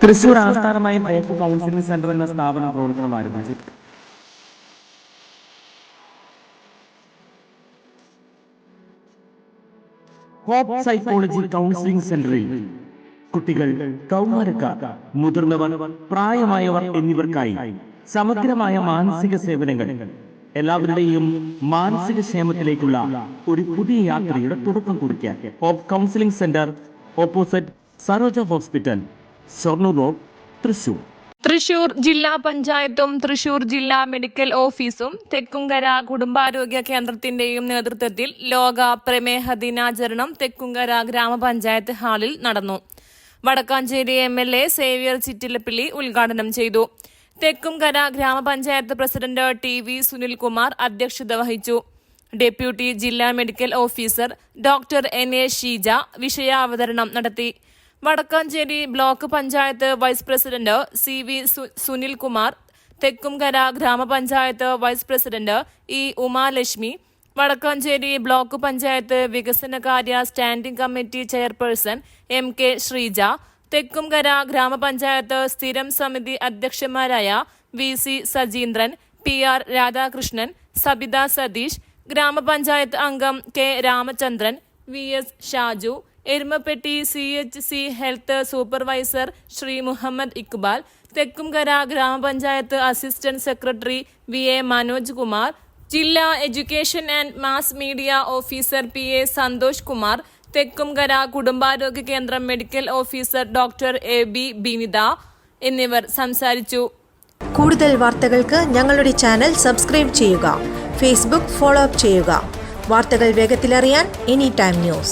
തൃശൂർ ആസ്ഥാനമായ hope counselling centre എന്ന സ്ഥാപനം പ്രവർത്തനം ആരംഭിച്ചു. ഹോപ്പ് സൈക്കോളജി കൗൺസിലിംഗ് സെന്ററിൽ കുട്ടികൾ, കൗമാരക്കാർ, മുതിർന്നവർ, പ്രായമായവർ എന്നിവർക്കായി സമഗ്രമായ മാനസിക സേവനങ്ങൾ, എല്ലാവരുടെയും മാനസിക ക്ഷേമത്തിലേക്കുള്ള ഒരു പുതിയ യാത്രയുടെ തുടക്കം കുറിക്കാൻ hope counselling centre, opposite Saroja hospital, Shoranur road, Thrissur. Thrissur ജില്ലാ പഞ്ചായത്തും തൃശൂർ ജില്ലാ മെഡിക്കൽ ഓഫീസും തെക്കുംകര കുടുംബാരോഗ്യ കേന്ദ്രത്തിന്റെയും നേതൃത്വത്തിൽ ലോക പ്രമേഹ ദിനാചരണം തെക്കുംകര ഗ്രാമപഞ്ചായത്ത് ഹാളിൽ നടന്നു. വടക്കാഞ്ചേരി MLA സേവ്യർ ചിറ്റിലപ്പിള്ളി ഉദ്ഘാടനം ചെയ്തു. തെക്കുംകര ഗ്രാമപഞ്ചായത്ത് പ്രസിഡന്റ് TV സുനിൽകുമാർ അധ്യക്ഷത വഹിച്ചു. ഡെപ്യൂട്ടി ജില്ലാ medical officer doctor NA Sheeja വിഷയാവതരണം നടത്തി. Vadakkanchery block panchayat vice president CV Sunilkumar, Thekkumkara ഗ്രാമപഞ്ചായത്ത് vice president E Umalakshmi, Vadakkanchery block panchayat വികസനകാര്യ standing committee chairperson MK Sreeja, Thekkumkara ഗ്രാമപഞ്ചായത്ത് സ്ഥിരം സമിതി അധ്യക്ഷന്മാരായ VC സജീന്ദ്രൻ, PR രാധാകൃഷ്ണൻ, സബിത സതീഷ്, ഗ്രാമപഞ്ചായത്ത് അംഗം K Ramachandran, VS Shaju, Erumapetty CHC health supervisor Shri Muhammad Iqbal, Thekkumkara ഗ്രാമപഞ്ചായത്ത് assistant secretary VA Manoj Kumar, ജില്ലാ education and mass media officer PA Santhosh Kumar, Thekkumkara കുടുംബാരോഗ്യ കേന്ദ്രം medical officer doctor AB Binitha എന്നിവർ സംസാരിച്ചു. കൂടുതൽ വാർത്തകൾക്ക് ഞങ്ങളുടെ ചാനൽ സബ്സ്ക്രൈബ് ചെയ്യുക. ഫേസ്ബുക്ക് ഫോളോ അപ്പ് ചെയ്യുക. വാർത്തകൾ വേഗത്തിലറിയാൻ Anytime News.